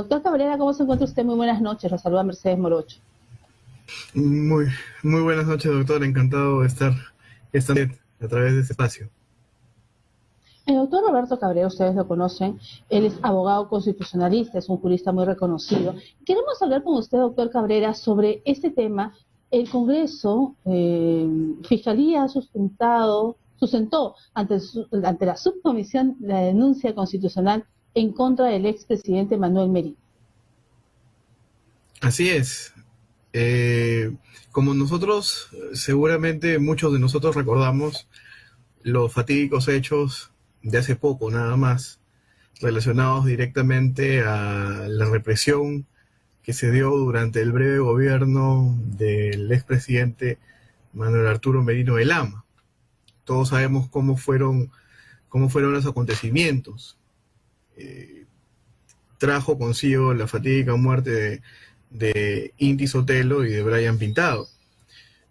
Doctor Cabrera, ¿cómo se encuentra usted? Muy buenas noches, lo saluda Mercedes Morocho. Muy buenas noches, doctor. Encantado de estar a través de este espacio. El doctor Roberto Cabrera, ustedes lo conocen, él es abogado constitucionalista, es un jurista muy reconocido. Queremos hablar con usted, doctor Cabrera, sobre este tema. El Congreso, Fiscalía ha sustentó ante la subcomisión la denuncia constitucional en contra del expresidente Manuel Merino. Así es. Como nosotros, seguramente muchos de nosotros recordamos los fatídicos hechos de hace poco nada más, relacionados directamente a la represión que se dio durante el breve gobierno del expresidente Manuel Arturo Merino de Lama. Todos sabemos cómo fueron los acontecimientos. Trajo consigo la fatídica muerte de Inti Sotelo y de Brian Pintado.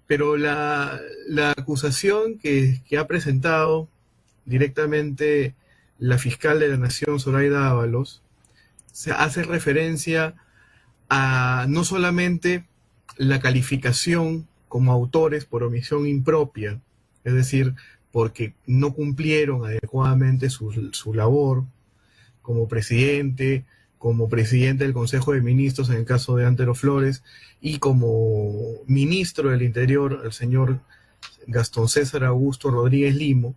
Pero la acusación que ha presentado directamente la fiscal de la Nación, Zoraida Ábalos, se hace referencia a no solamente la calificación como autores por omisión impropia, es decir, porque no cumplieron adecuadamente su labor como presidente del Consejo de Ministros en el caso de Antero Flores, y como ministro del Interior, el señor Gastón César Augusto Rodríguez Limo.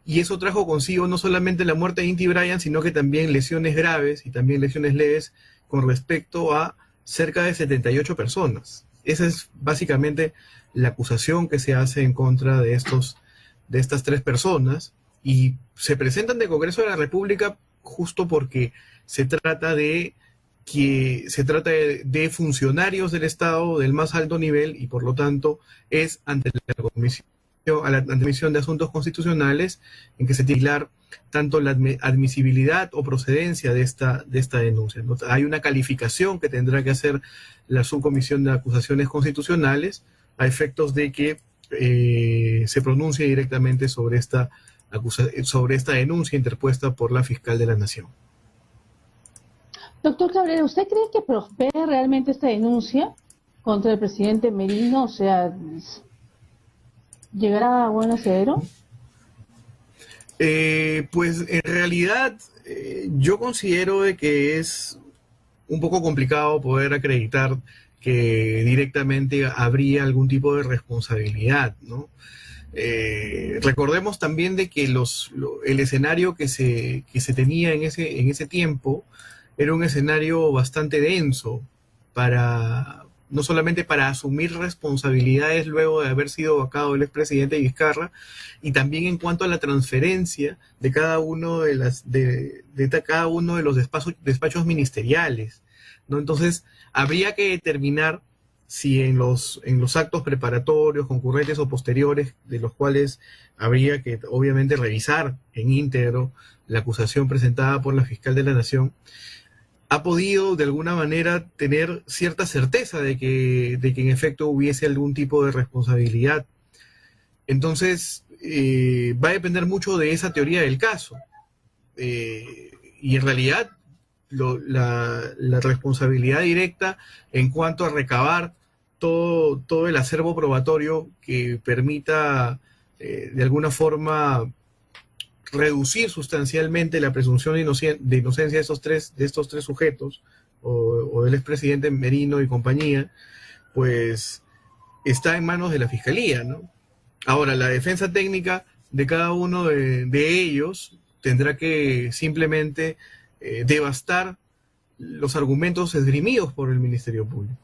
Y eso trajo consigo no solamente la muerte de Inti Brian, sino que también lesiones graves y también lesiones leves con respecto a cerca de 78 personas. Esa es básicamente la acusación que se hace en contra de estas tres personas, y se presentan del Congreso de la República justo porque se trata de funcionarios del Estado del más alto nivel, y por lo tanto es ante la Comisión de Asuntos Constitucionales en que se titular tanto la admisibilidad o procedencia de esta denuncia, ¿no? Hay una calificación que tendrá que hacer la Subcomisión de Acusaciones Constitucionales a efectos de que se pronuncie directamente sobre esta denuncia interpuesta por la fiscal de la Nación. Doctor Cabrera, ¿usted cree que prospere realmente esta denuncia contra el presidente Merino? O sea, ¿llegará a buen asidero? Pues en realidad yo considero de que es un poco complicado poder acreditar que directamente habría algún tipo de responsabilidad, ¿no? Recordemos también de que el escenario que se tenía en ese tiempo era un escenario bastante denso no solamente para asumir responsabilidades luego de haber sido vacado el expresidente Vizcarra, y también en cuanto a la transferencia de cada uno de cada uno de los despachos ministeriales, ¿no? Entonces, habría que determinar si en los actos preparatorios, concurrentes o posteriores, de los cuales habría que obviamente revisar en íntegro la acusación presentada por la fiscal de la Nación, ha podido de alguna manera tener cierta certeza de que en efecto hubiese algún tipo de responsabilidad. Entonces, va a depender mucho de esa teoría del caso. Y en realidad, la responsabilidad directa en cuanto a recabar todo el acervo probatorio que permita de alguna forma reducir sustancialmente la presunción de inocencia de estos tres sujetos, o del expresidente Merino y compañía, pues está en manos de la Fiscalía, ¿no? Ahora, la defensa técnica de cada uno de ellos tendrá que simplemente devastar los argumentos esgrimidos por el Ministerio Público,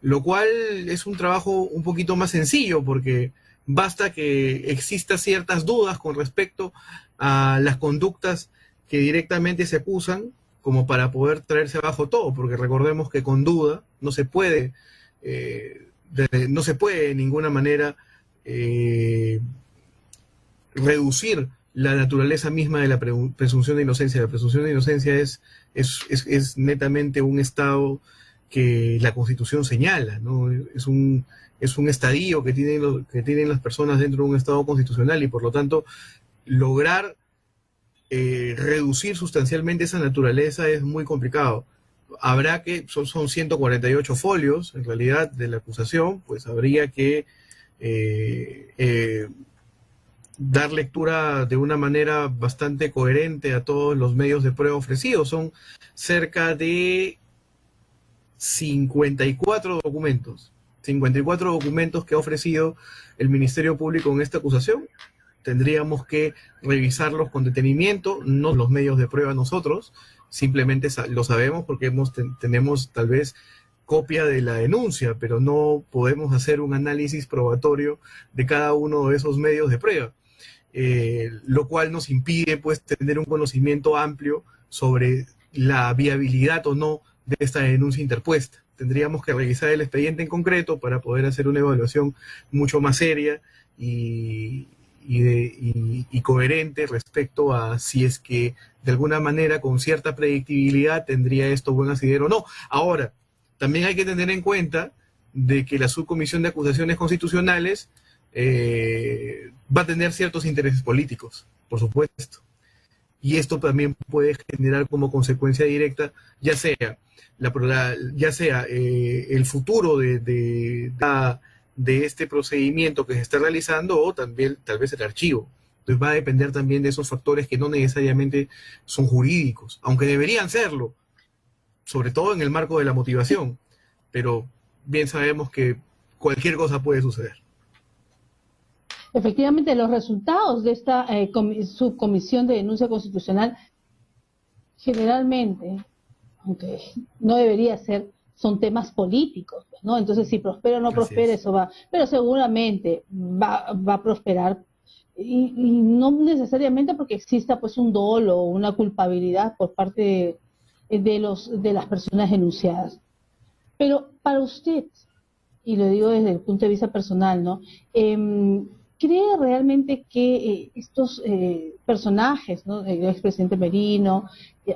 lo cual es un trabajo un poquito más sencillo, porque basta que exista ciertas dudas con respecto a las conductas que directamente se acusan, como para poder traerse abajo todo, porque recordemos que con duda no se puede de ninguna manera reducir la naturaleza misma de la presunción de inocencia. La presunción de inocencia es netamente un estado que la Constitución señala, ¿no? Es un estadio que tienen las personas dentro de un estado constitucional, y por lo tanto lograr reducir sustancialmente esa naturaleza es muy complicado. Habrá que, son 148 folios en realidad de la acusación, pues habría que dar lectura de una manera bastante coherente a todos los medios de prueba ofrecidos. Son cerca de 54 documentos que ha ofrecido el Ministerio Público en esta acusación. Tendríamos que revisarlos con detenimiento, no los medios de prueba nosotros, simplemente lo sabemos porque tenemos tal vez copia de la denuncia, pero no podemos hacer un análisis probatorio de cada uno de esos medios de prueba, lo cual nos impide pues tener un conocimiento amplio sobre la viabilidad o no de esta denuncia interpuesta. Tendríamos que revisar el expediente en concreto para poder hacer una evaluación mucho más seria y coherente respecto a si es que de alguna manera con cierta predictibilidad tendría esto buen asidero o no. Ahora, también hay que tener en cuenta de que la Subcomisión de Acusaciones Constitucionales va a tener ciertos intereses políticos, por supuesto. Y esto también puede generar como consecuencia directa, ya sea el futuro de este procedimiento que se está realizando o también tal vez el archivo. Entonces va a depender también de esos factores que no necesariamente son jurídicos, aunque deberían serlo, sobre todo en el marco de la motivación, pero bien sabemos que cualquier cosa puede suceder. Efectivamente, los resultados de esta subcomisión de denuncia constitucional generalmente, aunque no debería ser, son temas políticos, ¿no? Entonces, si prospera o no prospera, eso va, pero seguramente va a prosperar, y no necesariamente porque exista pues un dolo o una culpabilidad por parte de las personas denunciadas. Pero para usted, y lo digo desde el punto de vista personal, ¿no? ¿Cree realmente que estos personajes, ¿no? El expresidente Merino,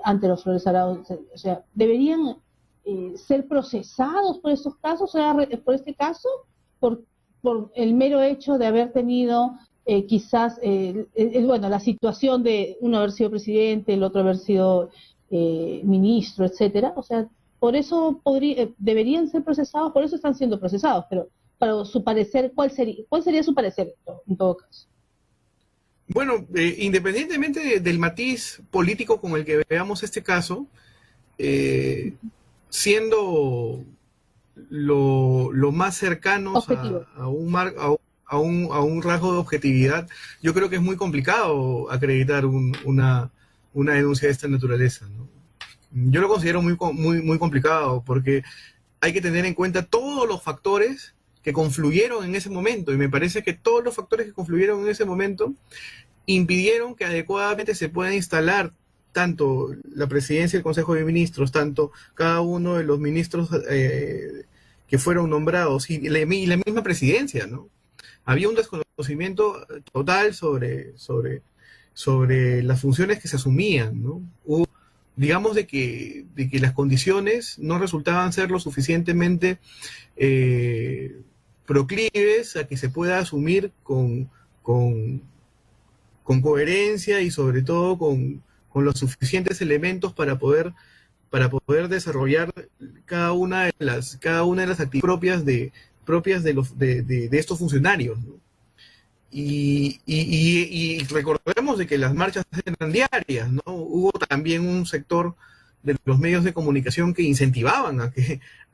ante los Flores Arauz, o sea, deberían ser procesados por estos casos, o sea, por este caso, por el mero hecho de haber tenido quizás, bueno, la situación de uno haber sido presidente, el otro haber sido ministro, etcétera? O sea, por eso deberían ser procesados, por eso están siendo procesados, pero para su parecer, ¿cuál sería su parecer en todo caso? Bueno, independientemente del matiz político con el que veamos este caso, siendo lo más cercanos a un rasgo de objetividad, yo creo que es muy complicado acreditar una denuncia de esta naturaleza, ¿no? Yo lo considero muy complicado porque hay que tener en cuenta todos los factores que confluyeron en ese momento, y me parece que todos los factores que confluyeron en ese momento impidieron que adecuadamente se pueda instalar tanto la presidencia y el Consejo de Ministros, tanto cada uno de los ministros que fueron nombrados y la misma presidencia, ¿no? Había un desconocimiento total sobre las funciones que se asumían, ¿no? Digamos de que las condiciones no resultaban ser lo suficientemente proclives a que se pueda asumir con coherencia y sobre todo con los suficientes elementos para poder desarrollar cada una de las actividades propias de estos funcionarios, ¿no? Y recordemos de que las marchas eran diarias, ¿no? Hubo también un sector de los medios de comunicación que incentivaban a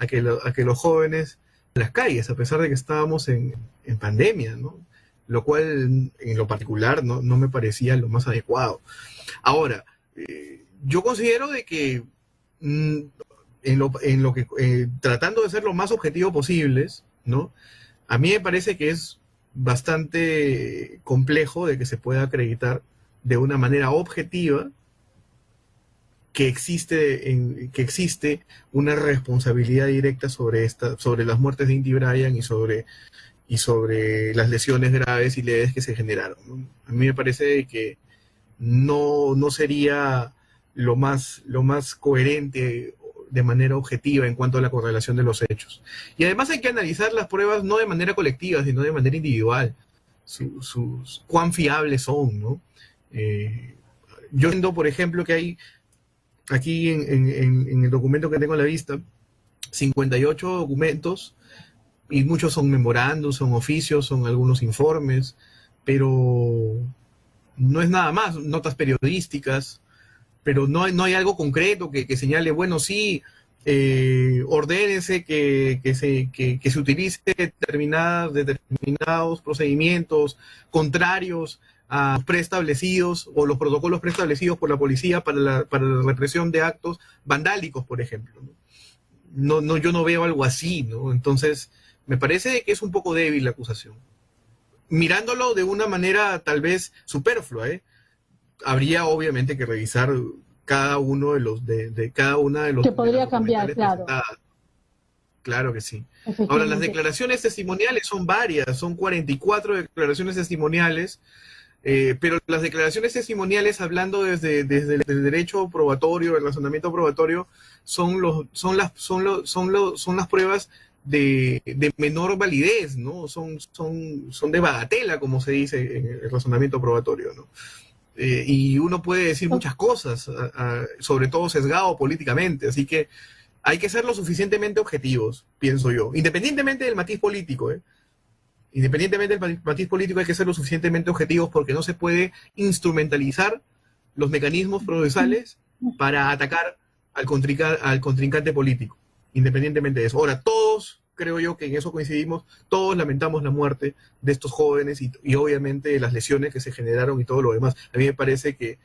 que los jóvenes a las calles, a pesar de que estábamos en pandemia, ¿no? Lo cual en lo particular no me parecía lo más adecuado. Ahora, yo considero de que tratando de ser lo más objetivo posibles, ¿no? A mí me parece que es bastante complejo de que se pueda acreditar de una manera objetiva que existe una responsabilidad directa sobre las muertes de Inti Brian y sobre las lesiones graves y leves que se generaron, ¿no? A mí me parece que no sería lo más coherente de manera objetiva en cuanto a la correlación de los hechos. Y además hay que analizar las pruebas no de manera colectiva, sino de manera individual, cuán fiables son, ¿no? Yo entiendo, por ejemplo, que hay aquí en el documento que tengo a la vista, 58 documentos, y muchos son memorándums, son oficios, son algunos informes, pero no es nada más, notas periodísticas, pero no hay algo concreto que señale, bueno, sí, ordénese que se utilice determinados procedimientos contrarios a los preestablecidos o los protocolos preestablecidos por la policía para la represión de actos vandálicos, por ejemplo. Yo no veo algo así, ¿no? Entonces, me parece que es un poco débil la acusación. Mirándolo de una manera tal vez superflua, habría obviamente que revisar cada uno de cada una de los que podría cambiar, claro. Claro que sí. Ahora, las declaraciones testimoniales son varias, son 44 declaraciones testimoniales, pero las declaraciones testimoniales, hablando desde el derecho probatorio, el razonamiento probatorio, son las pruebas de menor validez, ¿no? Son de bagatela, como se dice en el razonamiento probatorio, ¿no? Y uno puede decir muchas cosas, sobre todo sesgado políticamente, así que hay que ser lo suficientemente objetivos, pienso yo, independientemente del matiz político, independientemente del matiz político hay que ser lo suficientemente objetivos porque no se puede instrumentalizar los mecanismos procesales para atacar al contrincante político, independientemente de eso. Ahora, todos, creo yo que en eso coincidimos, todos lamentamos la muerte de estos jóvenes y obviamente las lesiones que se generaron y todo lo demás. A mí me parece que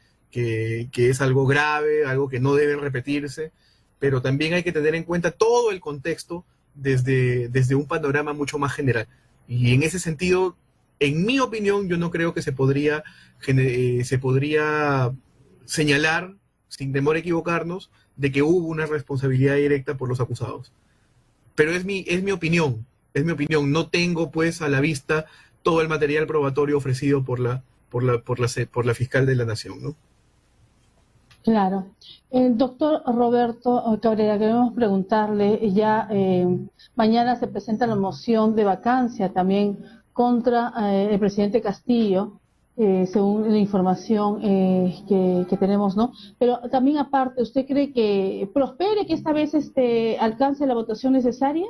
es algo grave, algo que no debe repetirse, pero también hay que tener en cuenta todo el contexto desde un panorama mucho más general. Y en ese sentido, en mi opinión, yo no creo que se podría señalar, sin temor a equivocarnos, de que hubo una responsabilidad directa por los acusados. Pero es mi opinión, no tengo pues a la vista todo el material probatorio ofrecido por la fiscal de la Nación, ¿no? Claro. Doctor Roberto Cabrera, queremos preguntarle, ya mañana se presenta la moción de vacancia también contra el presidente Castillo, según la información que tenemos, ¿no? Pero también aparte, ¿usted cree que prospere, que esta vez alcance la votación necesaria?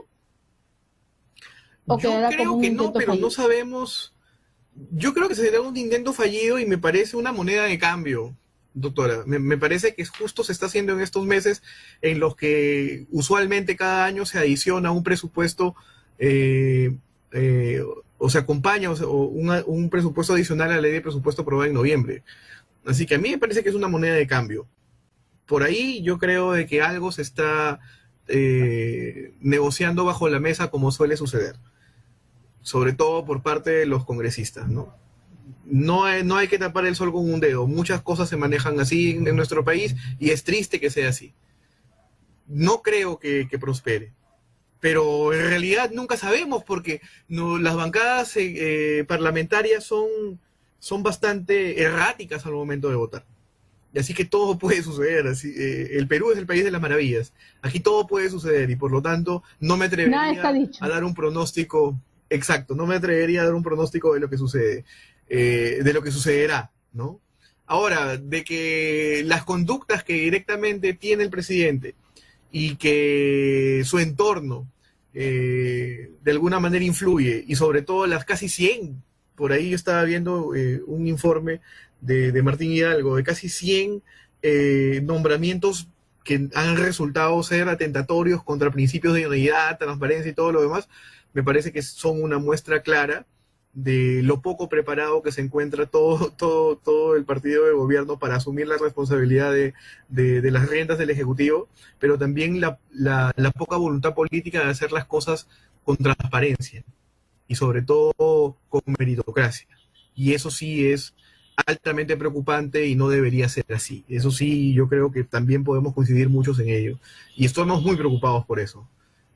Yo creo que no, pero no sabemos. Yo creo que será un intento fallido y me parece una moneda de cambio, doctora. Me parece que justo se está haciendo en estos meses en los que usualmente cada año se adiciona un presupuesto o se acompaña un presupuesto adicional a la ley de presupuesto aprobada en noviembre. Así que a mí me parece que es una moneda de cambio. Por ahí yo creo de que algo se está negociando bajo la mesa, como suele suceder, sobre todo por parte de los congresistas, ¿no? No hay que tapar el sol con un dedo. Muchas cosas se manejan así en nuestro país y es triste que sea así. No creo que prospere. Pero en realidad nunca sabemos porque las bancadas parlamentarias son bastante erráticas al momento de votar. Y así que todo puede suceder. El Perú es el país de las maravillas. Aquí todo puede suceder y por lo tanto no me atrevería a dar un pronóstico exacto. No me atrevería a dar un pronóstico de lo que sucede, de lo que sucederá, ¿no? Ahora, de que las conductas que directamente tiene el presidente y que su entorno de alguna manera influye, y sobre todo las casi 100, por ahí yo estaba viendo un informe de Martín Hidalgo, de casi 100 nombramientos que han resultado ser atentatorios contra principios de unidad, transparencia y todo lo demás, me parece que son una muestra clara de lo poco preparado que se encuentra todo el partido de gobierno para asumir la responsabilidad de las riendas del Ejecutivo, pero también la poca voluntad política de hacer las cosas con transparencia y sobre todo con meritocracia. Y eso sí es altamente preocupante y no debería ser así. Eso sí, yo creo que también podemos coincidir muchos en ello. Y estamos muy preocupados por eso.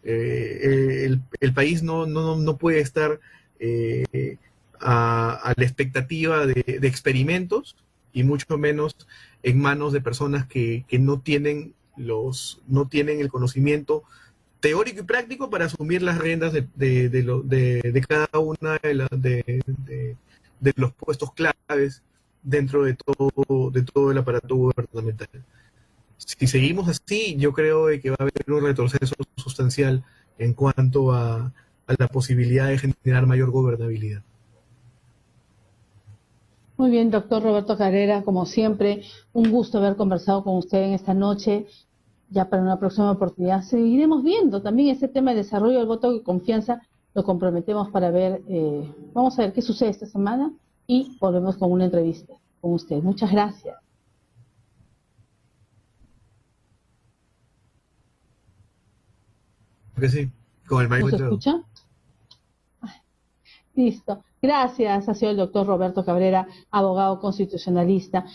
El país no puede estar a la expectativa de experimentos y mucho menos en manos de personas que no tienen el conocimiento teórico y práctico para asumir las riendas de cada una de los puestos claves dentro de todo el aparato gubernamental. Si seguimos así, yo creo de que va a haber un retroceso sustancial en cuanto a la posibilidad de generar mayor gobernabilidad. Muy bien, doctor Roberto Cabrera, como siempre, un gusto haber conversado con usted en esta noche. Ya para una próxima oportunidad seguiremos viendo también este tema de desarrollo del voto de confianza. Lo comprometemos para ver, vamos a ver qué sucede esta semana y volvemos con una entrevista con usted. Muchas gracias. Porque sí, con el mayor ¿Nos cuidado. escucha? Listo. Gracias. Ha sido el doctor Roberto Cabrera, abogado constitucionalista.